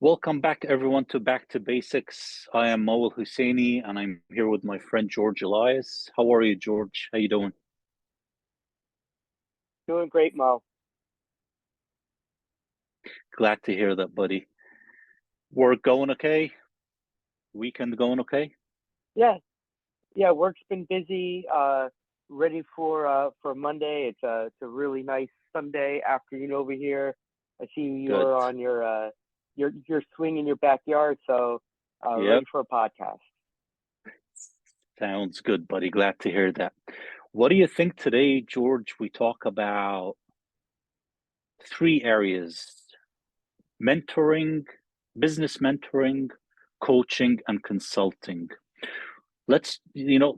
Welcome back, everyone, to Back to Basics. I am Moe ElHussini, and I'm here with my friend George Elias. How are you, George? How you doing? Doing great, Mo. Glad to hear that, buddy. Work going okay? Weekend going okay? Yeah, yeah. Work's been busy. Ready for Monday. It's a really nice Sunday afternoon over here. I see Good. you're on your swing in your backyard, so Yep. ready for a podcast. Sounds good, buddy. Glad to hear that. What do you think today, George? We talk about three areas: mentoring, business mentoring, coaching, and consulting. Let's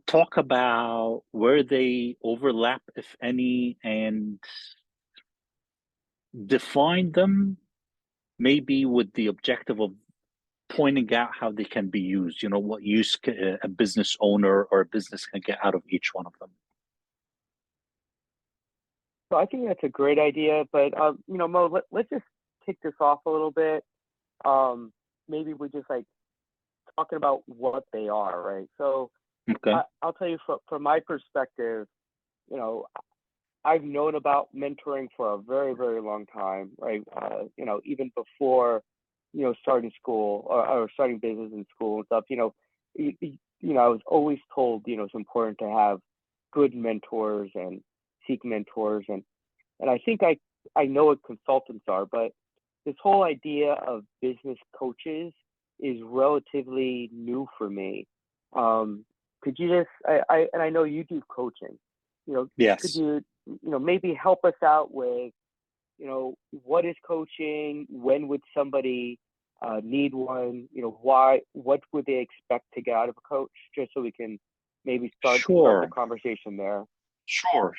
talk about where they overlap, if any, and define them, maybe with the objective of pointing out how they can be used. What use a business owner or a business can get out of each one of them. So I think that's a great idea. But Mo, let's just kick this off a little bit. Maybe we just like talking about what they are, right? So Okay. I'll tell you from my perspective, you know, I've known about mentoring for a very, very long time, right? Even before, starting school or starting business in school and stuff, I was always told, it's important to have good mentors and seek mentors. And I think I know what consultants are, but this whole idea of business coaches is relatively new for me. Could you just, and I know you do coaching, could Yes. you maybe help us out with what is coaching, when would somebody need one, why, what would they expect to get out of a coach, just so we can maybe start the Sure. conversation there. Sure.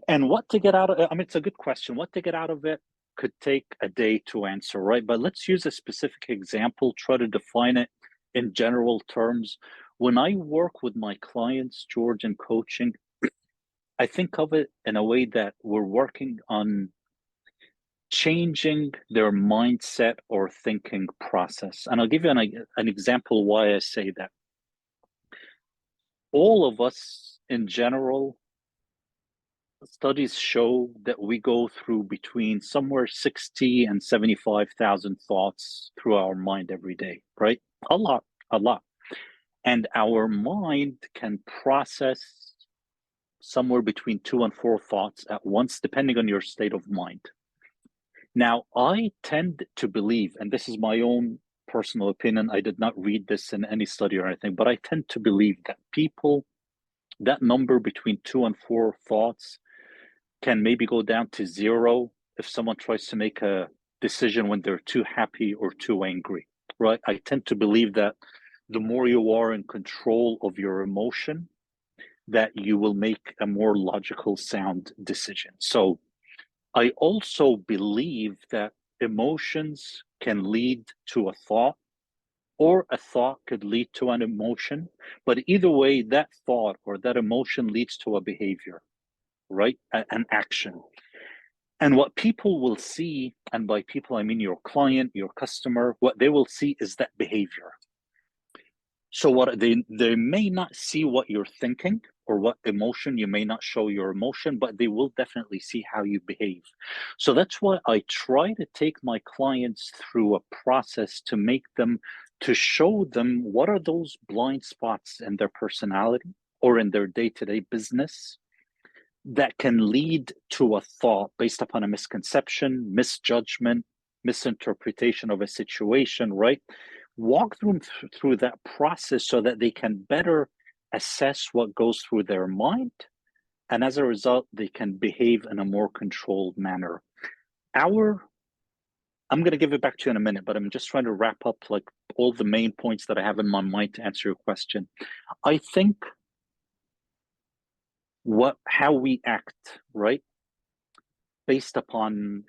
And what to get out of it? I mean, it's a good question. What to get out of it could take a day to answer, right? But let's use a specific example, try to define it in general terms. When I work with my clients, George, in coaching, I think of it in a way that we're working on changing their mindset or thinking process. And I'll give you an example why I say that. All of us in general, studies show that we go through between somewhere 60 and 75,000 thoughts through our mind every day, right? A lot, a lot. And our mind can process somewhere between 2 and 4 thoughts at once, depending on your state of mind. Now, I tend to believe, and this is my own personal opinion, I did not read this in any study or anything, but I tend to believe that people, that number between 2 and 4 thoughts can maybe go down to zero if someone tries to make a decision when they're too happy or too angry, right? I tend to believe that the more you are in control of your emotion, that you will make a more logical, sound decision. So I also believe that emotions can lead to a thought, or a thought could lead to an emotion. But either way, that thought or that emotion leads to a behavior, right? An action. And what people will see, and by people, I mean your client, your customer, what they will see is that behavior. So what they may not see what you're thinking or what emotion, you may not show your emotion, but they will definitely see how you behave. So that's why I try to take my clients through a process to make them, to show them what are those blind spots in their personality or in their day-to-day business that can lead to a thought based upon a misconception, misjudgment, misinterpretation of a situation, right? Walk them through that process so that they can better assess what goes through their mind. And as a result, they can behave in a more controlled manner. Our, I'm going to give it back to you in a minute, but I'm just trying to wrap up like all the main points that I have in my mind to answer your question. I think how we act, right? Based upon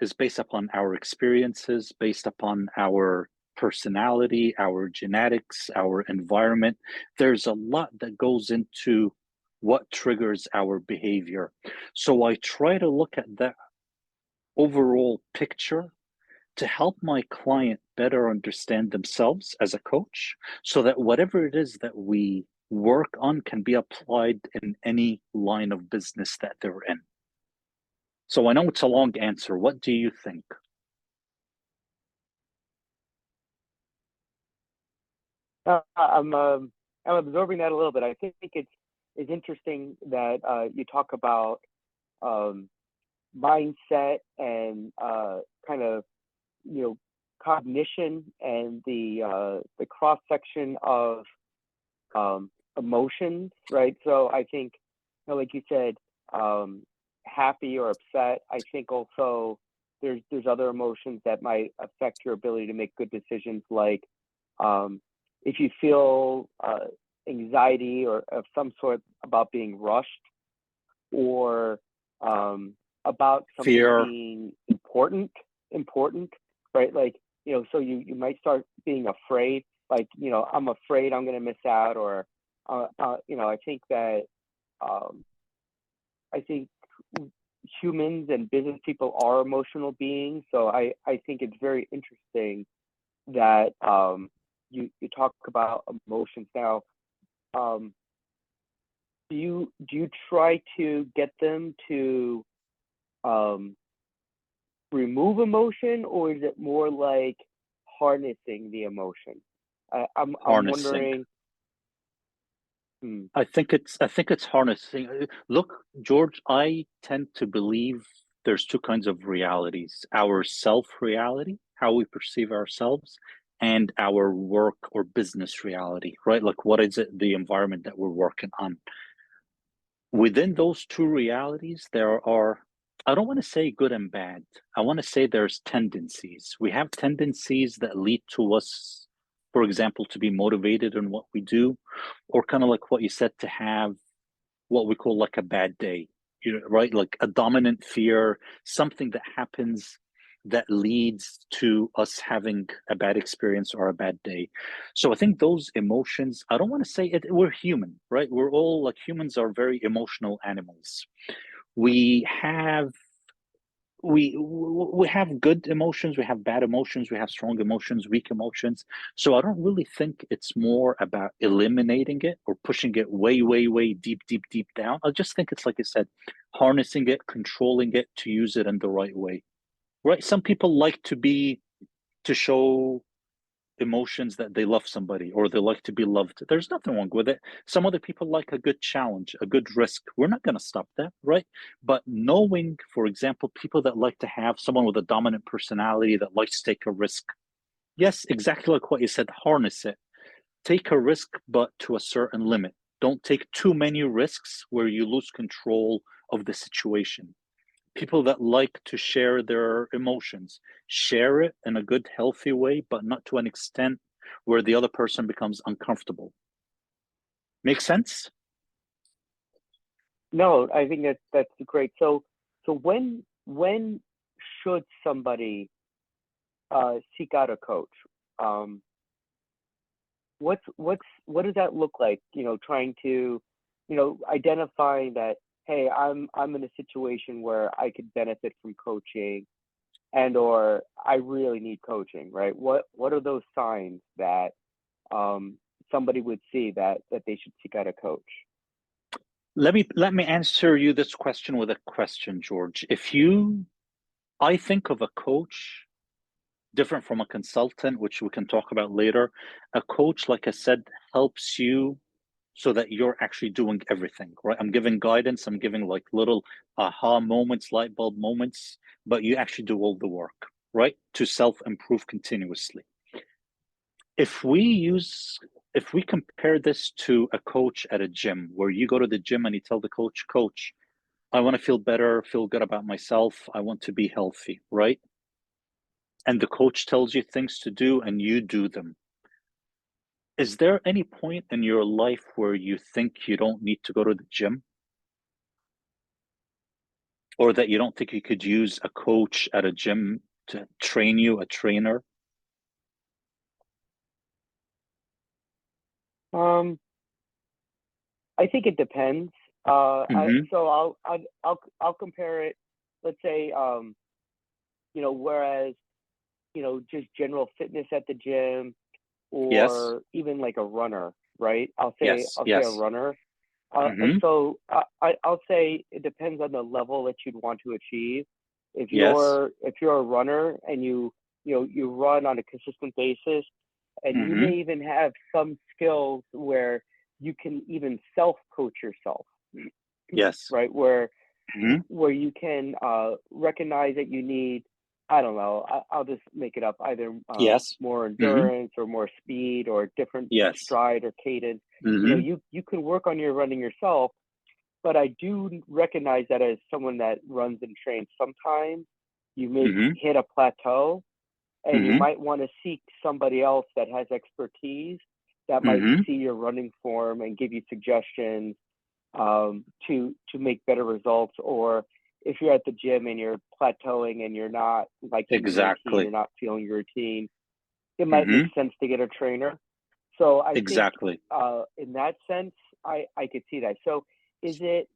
our experiences, based upon our personality, our genetics, our environment. There's a lot that goes into what triggers our behavior. So I try to look at that overall picture to help my client better understand themselves as a coach so that whatever it is that we work on can be applied in any line of business that they're in. So I know it's a long answer. What do you think? I'm absorbing that a little bit. I think it's interesting that you talk about um, mindset and kind of cognition and the cross section of emotions, right? So I think, like you said, happy or upset. I think also there's other emotions that might affect your ability to make good decisions, like if you feel anxiety or of some sort about being rushed, or about something Fear. being important, right? Like, so you might start being afraid, like, I'm afraid I'm going to miss out, or, I think that, I think humans and business people are emotional beings. So I think it's very interesting that you talk about emotions. Now, do you try to get them to remove emotion, or is it more like harnessing the emotion? I'm Harnessing. wondering. I think it's harnessing. Look, George, I tend to believe there's two kinds of realities: our self reality, how we perceive ourselves, and our work or business reality, right? Like, what is it, the environment that we're working on? Within those two realities, there are, I don't want to say good and bad. I want to say there's tendencies. We have tendencies that lead to us, for example, to be motivated in what we do, or kind of like what you said, to have what we call like a bad day, right? Like a dominant fear, something that happens that leads to us having a bad experience or a bad day. So I think those emotions, I don't want to say it, we're human, right? We're all like, humans are very emotional animals. We have we have good emotions, we have bad emotions, we have strong emotions, weak emotions. So I don't really think it's more about eliminating it or pushing it way deep down. I just think it's, like I said, harnessing it, controlling it to use it in the right way, right? Some people like to show emotions that they love somebody or they like to be loved. There's nothing wrong with it. Some other people like a good challenge, a good risk. We're not going to stop that, right? But knowing, for example, people that like to have someone with a dominant personality that likes to take a risk. Yes, exactly like what you said, harness it. Take a risk, but to a certain limit. Don't take too many risks where you lose control of the situation. People that like to share their emotions, share it in a good, healthy way, but not to an extent where the other person becomes uncomfortable. Make sense? No, I think that's great. So when should somebody seek out a coach? Um, what does that look like? Trying to, identifying that, hey, I'm in a situation where I could benefit from coaching, and or I really need coaching, right? What are those signs that somebody would see that they should seek out a coach? Let me answer you this question with a question, George. I think of a coach different from a consultant, which we can talk about later. A coach, like I said, helps you so that you're actually doing everything, right? I'm giving guidance, I'm giving like little aha moments, light bulb moments, but you actually do all the work, right? To self improve continuously. If we use, if we compare this to a coach at a gym, where you go to the gym and you tell the coach, Coach, I want to feel better, feel good about myself, I want to be healthy, right? And the coach tells you things to do and you do them. Is there any point in your life where you think you don't need to go to the gym, or that you don't think you could use a coach at a gym to train you, a trainer? Um, I think it depends. Mm-hmm. So I'll compare it. Let's say, whereas just general fitness at the gym, Yes. or even like a runner, right? I'll say Yes. a Yes. runner. Mm-hmm. So I'll say it depends on the level that you'd want to achieve. If Yes. you're a runner and you run on a consistent basis, and you Mm-hmm. may even have some skills where you can even self-coach yourself, Yes. right? Where Mm-hmm. you can recognize that you need, I don't know, I'll just make it up, either Yes. more Mm-hmm. endurance or more speed or different Yes. stride or cadence. Mm-hmm. You can work on your running yourself, but I do recognize that as someone that runs and trains, sometimes you may Mm-hmm. hit a plateau, and you Mm-hmm. might want to seek somebody else that has expertise that might Mm-hmm. see your running form and give you suggestions to make better results. Or if you're at the gym and you're plateauing and you're not liking your routine, you're Exactly. not feeling your routine, it might make Mm-hmm. sense to get a trainer. So I think Exactly. in that sense, I could see that. So is it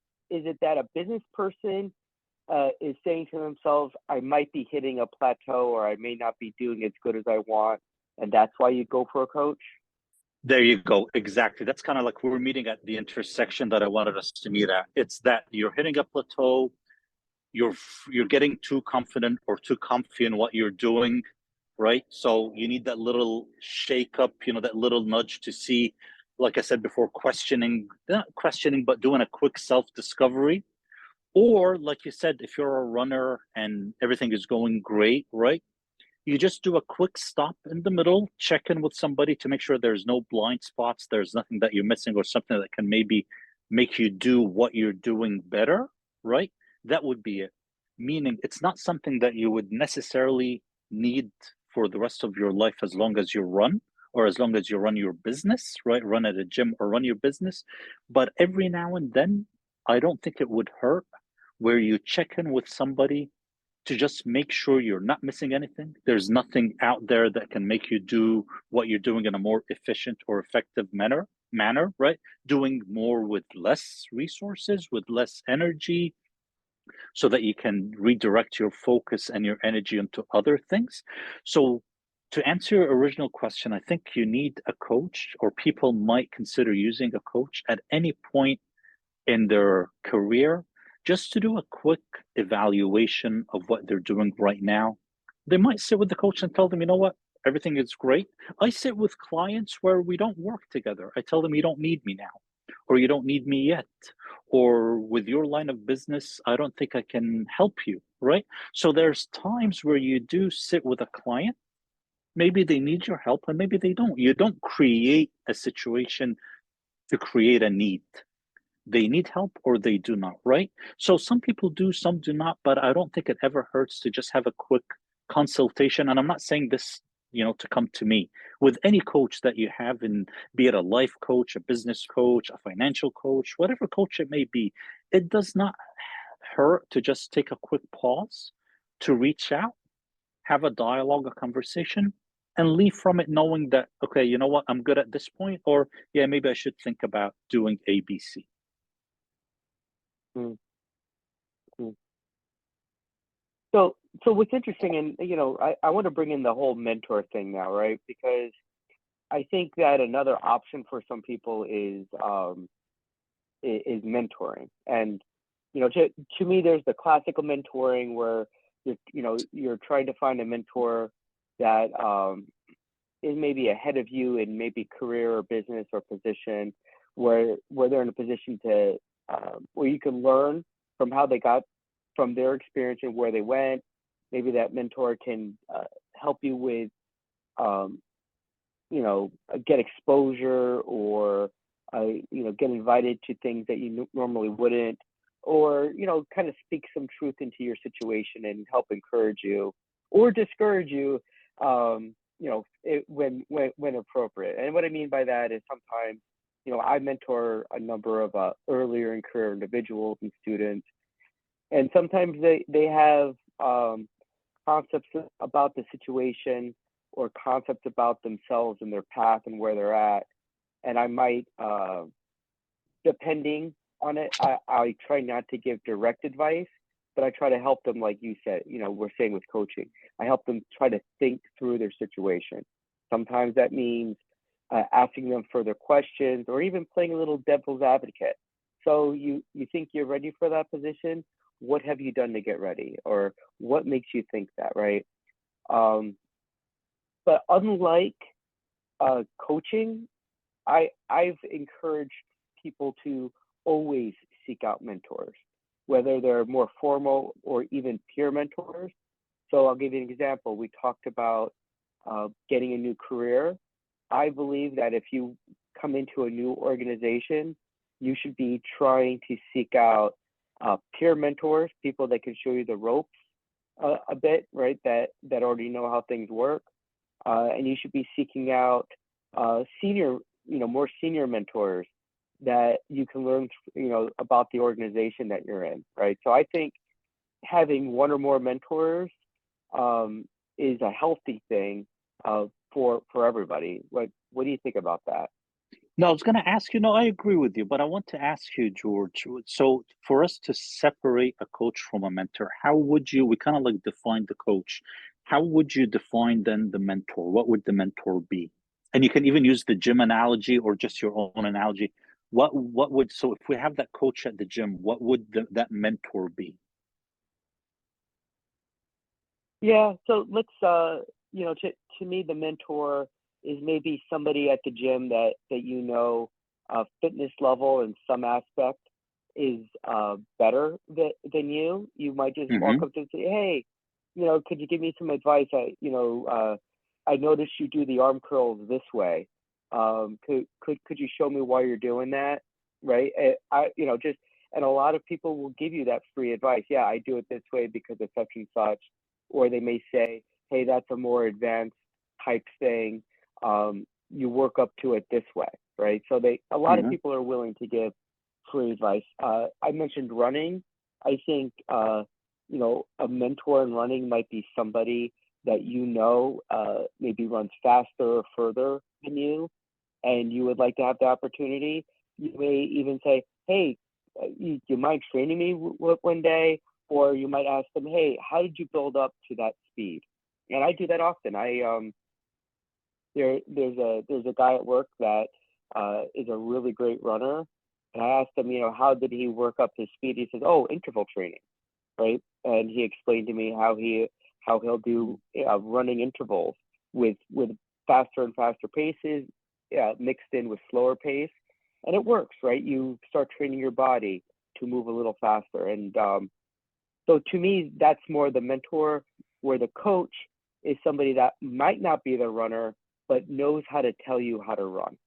that a business person is saying to themselves, I might be hitting a plateau, or I may not be doing as good as I want, and that's why you go for a coach? There you go. Exactly. That's kind of like we're meeting at the intersection that I wanted us to meet at. It's that you're hitting a plateau, you're you're getting too confident or too comfy in what you're doing, right? So you need that little shake up, that little nudge to see, like I said before, questioning, not questioning, but doing a quick self-discovery. Or like you said, if you're a runner and everything is going great, right? You just do a quick stop in the middle, check in with somebody to make sure there's no blind spots, there's nothing that you're missing, or something that can maybe make you do what you're doing better, right? That would be it. Meaning, it's not something that you would necessarily need for the rest of your life as long as you run, or as long as you run your business, right? Run at a gym or run your business. But every now and then, I don't think it would hurt where you check in with somebody to just make sure you're not missing anything. There's nothing out there that can make you do what you're doing in a more efficient or effective manner, right? Doing more with less resources, with less energy, so that you can redirect your focus and your energy into other things. So to answer your original question, I think you need a coach, or people might consider using a coach at any point in their career, just to do a quick evaluation of what they're doing right now. They might sit with the coach and tell them, you know what, everything is great. I sit with clients where we don't work together. I tell them, you don't need me now, or you don't need me yet, or with your line of business, I don't think I can help you, right? So there's times where you do sit with a client. Maybe they need your help and maybe they don't. You don't create a situation to create a need. They need help or they do not, right? So some people do, some do not, but I don't think it ever hurts to just have a quick consultation. And I'm not saying this, to come to me. With any coach that you have, in be it a life coach, a business coach, a financial coach, whatever coach it may be, it does not hurt to just take a quick pause, to reach out, have a dialogue, a conversation, and leave from it knowing that, okay, you know what, I'm good at this point, or yeah, maybe I should think about doing ABC. Mm-hmm. So, what's interesting, and I want to bring in the whole mentor thing now, right? Because I think that another option for some people is mentoring, and to me, there's the classical mentoring where you're trying to find a mentor that is maybe ahead of you in maybe career or business or position, where they're in a position to where you can learn from how they got from their experience and where they went. Maybe that mentor can help you with um, get exposure, or get invited to things that you normally wouldn't, or kind of speak some truth into your situation and help encourage you or discourage you, when appropriate. And what I mean by that is, sometimes I mentor a number of earlier in career individuals and students, and sometimes they have concepts about the situation, or concepts about themselves and their path and where they're at. And I might, depending on it, I try not to give direct advice, but I try to help them, like you said, we're saying with coaching, I help them try to think through their situation. Sometimes that means asking them further questions or even playing a little devil's advocate. So you think you're ready for that position? What have you done to get ready? Or what makes you think that, right? But unlike coaching, I've encouraged people to always seek out mentors, whether they're more formal or even peer mentors. So I'll give you an example. We talked about getting a new career. I believe that if you come into a new organization, you should be trying to seek out peer mentors, people that can show you the ropes a bit, right? That already know how things work. And you should be seeking out more senior mentors that you can learn, about the organization that you're in, right? So I think having one or more mentors is a healthy thing for everybody. What do you think about that? No, I was going to ask you, no, I agree with you, but I want to ask you, George. So for us to separate a coach from a mentor, we kind of like define the coach. How would you define then the mentor? What would the mentor be? And you can even use the gym analogy or just your own analogy. So if we have that coach at the gym, what would that mentor be? Yeah, so let's to me the mentor is maybe somebody at the gym that fitness level in some aspect is better than you. You might just walk up to them and say, hey, could you give me some advice? I noticed you do the arm curls this way. Could you show me why you're doing that? Right? And a lot of people will give you that free advice. Yeah, I do it this way because of such and such. Or they may say, hey, that's a more advanced type thing. You work up to it this way, right? So a lot of people are willing to give free advice. I mentioned running. I think a mentor in running might be somebody that maybe runs faster or further than you, and you would like to have the opportunity. You may even say, hey, you mind training me one day? Or you might ask them, hey, how did you build up to that speed? And I do that often. There's a guy at work that is a really great runner. And I asked him, how did he work up his speed? He says, oh, interval training, right? And he explained to me how he'll do running intervals with faster and faster paces, mixed in with slower pace. And it works, right? You start training your body to move a little faster. And so to me, that's more the mentor, where the coach is somebody that might not be the runner, but knows how to tell you how to run,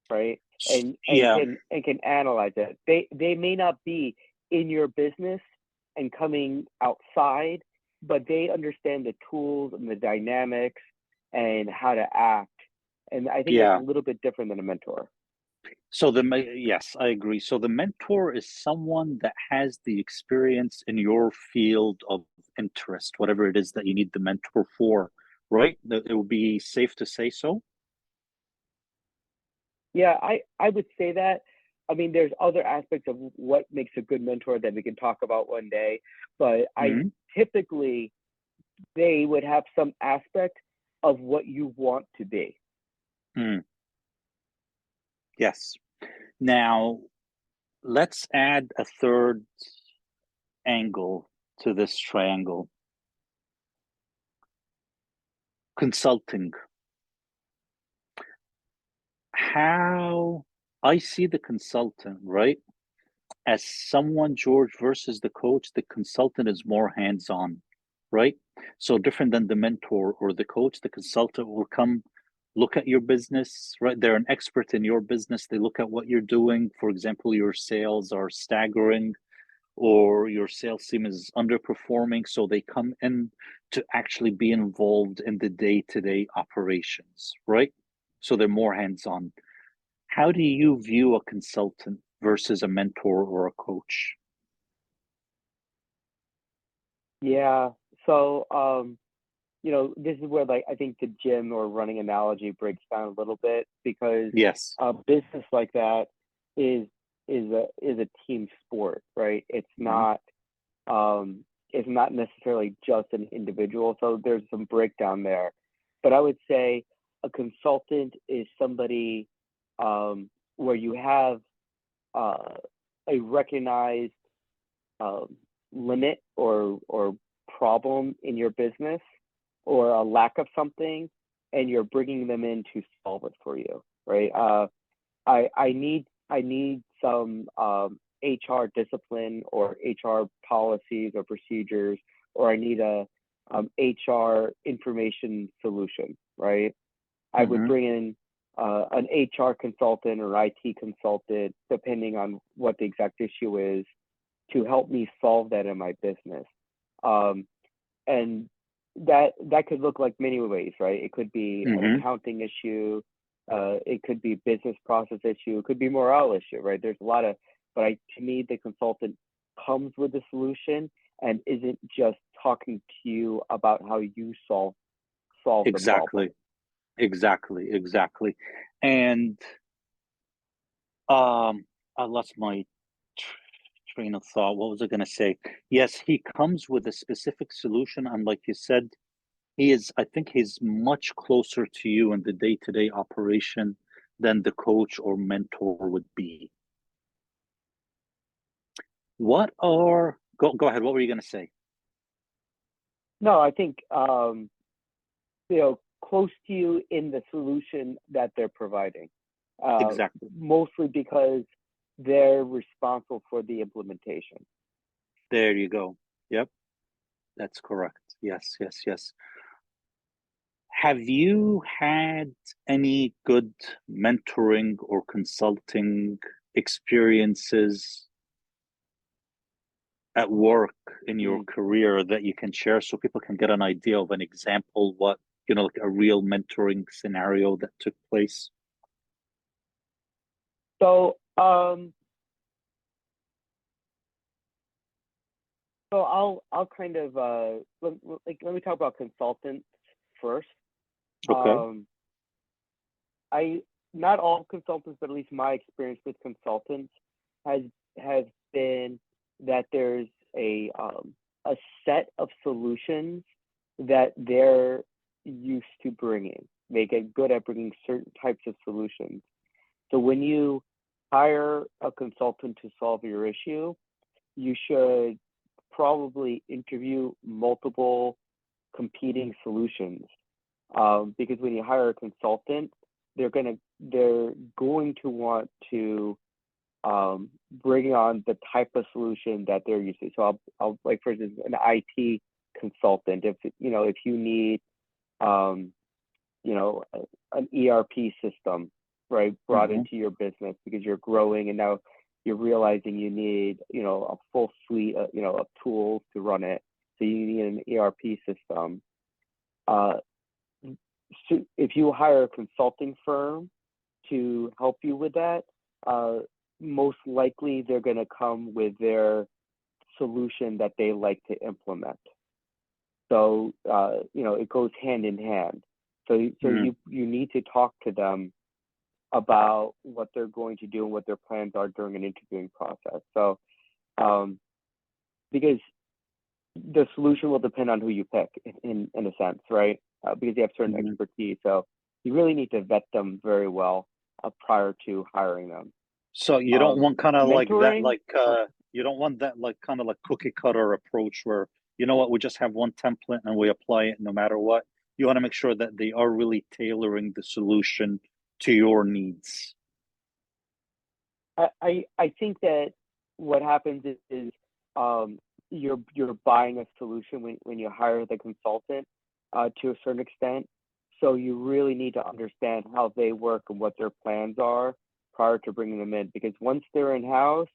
right? And can analyze it. They may not be in your business and coming outside, but they understand the tools and the dynamics and how to act. And I think that's a little bit different than a mentor. So yes, I agree. So the mentor is someone that has the experience in your field of interest, whatever it is that you need the mentor for, right? It would be safe to say so. Yeah, I would say that. I mean, there's other aspects of what makes a good mentor that we can talk about one day, but typically they would have some aspect of what you want to be. Yes. Now, let's add a third angle to this triangle. Consulting. How I see the consultant, right? As someone, George, versus the coach, the consultant is more hands-on, right? So different than the mentor or the coach, the consultant will come look at your business, right? They're an expert in your business. They look at what you're doing. For example, your sales are staggering or your sales team is underperforming. So they come in to actually be involved in the day-to-day operations, right? So they're more hands-on. How do you view a consultant versus a mentor or a coach? Yeah. So, this is where I think the gym or running analogy breaks down a little bit, because yes, a business like that is a team sport, right? It's not is not necessarily just an individual. So there's some breakdown there. But I would say a consultant is somebody where you have a recognized limit or problem in your business or a lack of something, and you're bringing them in to solve it for you, right? I need some HR discipline or HR policies or procedures, or I need a HR information solution, right? I would bring in an HR consultant or IT consultant, depending on what the exact issue is, to help me solve that in my business. And that could look like many ways, right? It could be an accounting issue, it could be business process issue, it could be morale issue, right? There's a lot of, but to me, the consultant comes with the solution and isn't just talking to you about how you solve the problem. Exactly. And I lost my train of thought. What was I going to say? Yes, he comes with a specific solution, and like you said, I think he's much closer to you in the day-to-day operation than the coach or mentor would be. Go ahead. What were you going to say? No, I think close to you in the solution that they're providing. Exactly. Mostly because they're responsible for the implementation. There you go. Yep, that's correct. Yes. Have you had any good mentoring or consulting experiences at work in your career that you can share so people can get an idea of an example, like a real mentoring scenario that took place? So I'll kind of let me talk about consultants first. Okay. Not all consultants, but at least my experience with consultants has been that there's a set of solutions that they're used to bringing. They get good at bringing certain types of solutions. So when you hire a consultant to solve your issue, you should probably interview multiple competing solutions, because when you hire a consultant, they're going to want to bring on the type of solution that they're used to. So I'll like, for instance, an IT consultant. If you need an ERP system, right, brought into your business because you're growing and now you're realizing you need a full suite of tools to run it. So you need an ERP system. So if you hire a consulting firm to help you with that, most likely they're going to come with their solution that they like to implement. So it goes hand in hand. So you need to talk to them about what they're going to do and what their plans are during an interviewing process. So because the solution will depend on who you pick in a sense, right? Because you have certain expertise. So you really need to vet them very well prior to hiring them. So you don't want kind of like that, you don't want that kind of cookie cutter approach where, we just have one template and we apply it no matter what. You want to make sure that they are really tailoring the solution to your needs. I think that what happens is you're buying a solution when you hire the consultant to a certain extent. So you really need to understand how they work and what their plans are prior to bringing them in. Because once they're in-house,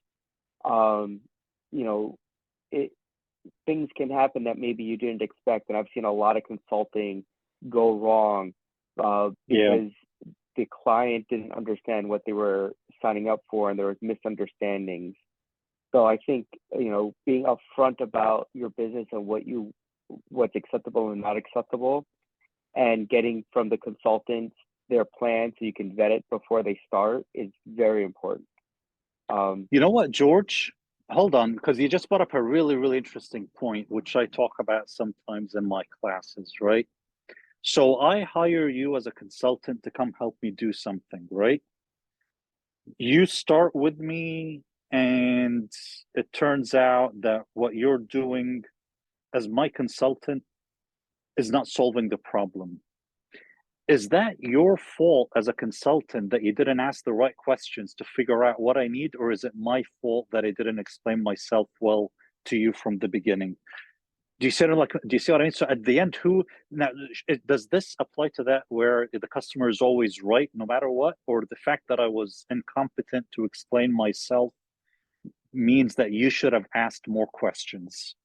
things can happen that maybe you didn't expect. And I've seen a lot of consulting go wrong because the client didn't understand what they were signing up for and there was misunderstandings. So I think, being upfront about your business and what's acceptable and not acceptable, and getting from the consultants their plan so you can vet it before they start is very important. You know what, George? hold on, because you just brought up a really, really interesting point, which I talk about sometimes in my classes, right? So I hire you as a consultant to come help me do something, right? You start with me, and it turns out that what you're doing as my consultant is not solving the problem. Is that your fault as a consultant that you didn't ask the right questions to figure out what I need, or is it my fault that I didn't explain myself well to you from the beginning? Do you see what I mean? So at the end, who now does this apply to that where the customer is always right no matter what, or the fact that I was incompetent to explain myself means that you should have asked more questions?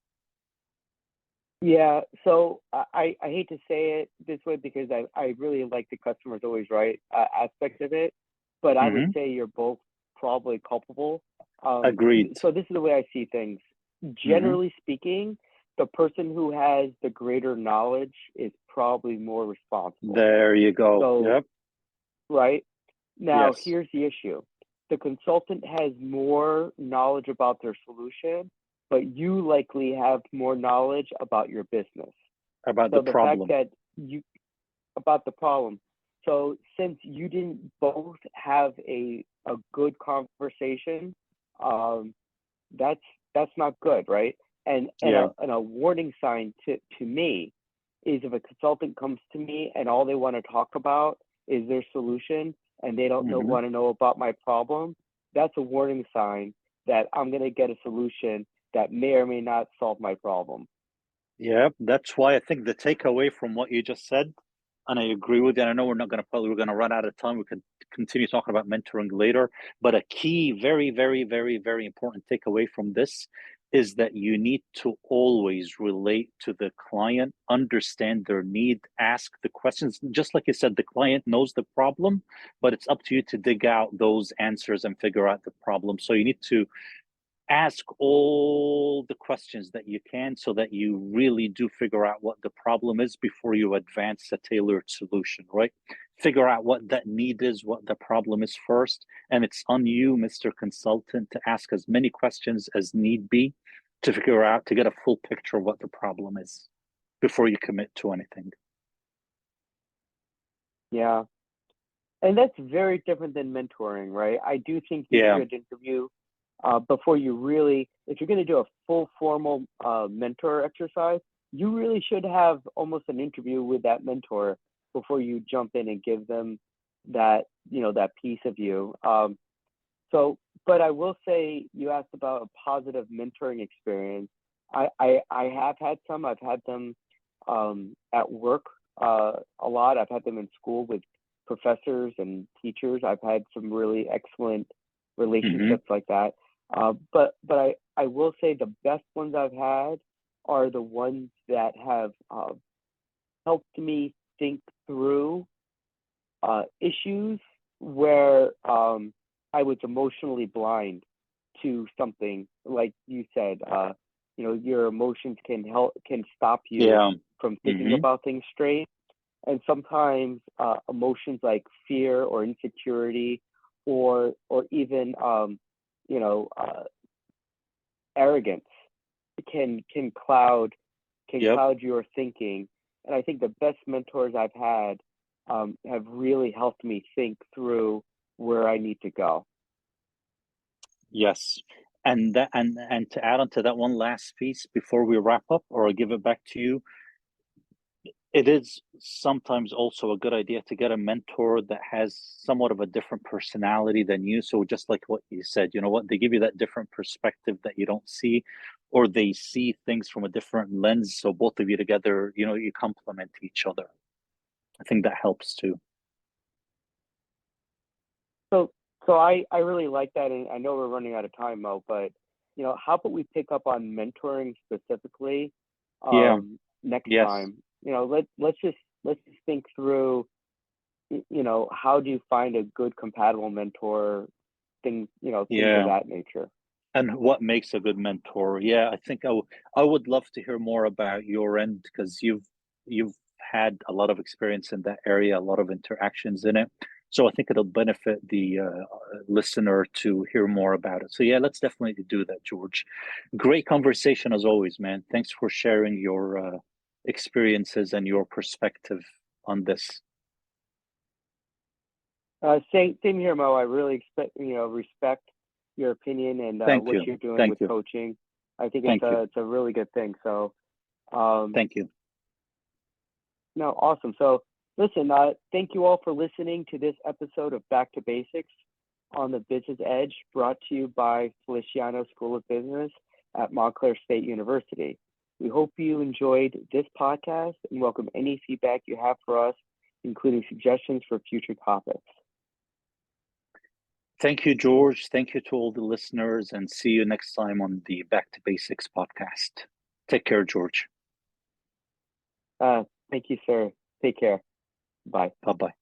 Yeah, so I hate to say it this way because I really like the customer's always right aspect of it, but I would Hmm. say you're both probably culpable. Agreed. So this is the way I see things. Hmm. Generally speaking, the person who has the greater knowledge is probably more responsible. There you go. So, Yep. right now, Yes. here's the issue. The consultant has more knowledge about their solution, but you likely have more knowledge about your business. About the So the fact problem. that you about the problem. So since you didn't both have a good conversation, um, that's that's not good, right? Yeah. And a warning sign to me is if a consultant comes to me and all they want to talk about is their solution and they don't know Hmm. want to know about my problem, that's a warning sign that I'm gonna get a solution that may or may not solve my problem. Yeah, that's why I think the takeaway from what you just said, and I agree with you. And I know we're going to run out of time. We could continue talking about mentoring later, but a key, very, very, very, very important takeaway from this is that you need to always relate to the client, understand their need, ask the questions. Just like you said, the client knows the problem, but it's up to you to dig out those answers and figure out the problem. So you need to ask all the questions that you can so that you really do figure out what the problem is before you advance a tailored solution, right? Figure out what that need is, what the problem is first. And it's on you, Mr. Consultant, to ask as many questions as need be to figure out, to get a full picture of what the problem is before you commit to anything. Yeah. And that's very different than mentoring, right? I do think you Yeah. should interview before you really, if you're going to do a full formal mentor exercise, you really should have almost an interview with that mentor before you jump in and give them that, that piece of you. But I will say you asked about a positive mentoring experience. I have had some. I've had them at work a lot. I've had them in school with professors and teachers. I've had some really excellent Hmm. relationships like that. But I will say the best ones I've had are the ones that have helped me think through issues where I was emotionally blind to something. Like you said, your emotions can stop you Yeah. from thinking Hmm. about things straight. And sometimes emotions like fear or insecurity, or even you know uh, arrogance can Yep. cloud your thinking. And I think the best mentors I've had have really helped me think through where I need to go. Yes. And to add on to that one last piece before we wrap up, or I'll give it back to you, it is sometimes also a good idea to get a mentor that has somewhat of a different personality than you. So just like what you said, you know what, they give you that different perspective that you don't see, or they see things from a different lens. So both of you together, you complement each other. I think that helps too. So so I really like that, and I know we're running out of time, Mo, but how about we pick up on mentoring specifically Yeah. next Yes. time? Let's just think through, how do you find a good compatible mentor, things of Yeah. that nature. And what makes a good mentor? Yeah, I think I would love to hear more about your end because you've had a lot of experience in that area, a lot of interactions in it. So I think it'll benefit the listener to hear more about it. So yeah, let's definitely do that, George. Great conversation as always, man. Thanks for sharing your experiences and your perspective on this. Same here, Mo. I really respect your opinion and what you're doing with coaching. I think it's a really good thing. So, thank you. No, awesome. So, listen, thank you all for listening to this episode of Back to Basics on the Business Edge, brought to you by Feliciano School of Business at Montclair State University. We hope you enjoyed this podcast and welcome any feedback you have for us, including suggestions for future topics. Thank you, George. Thank you to all the listeners, and see you next time on the Back to Basics podcast. Take care, George. Thank you, sir. Take care. Bye. Bye-bye.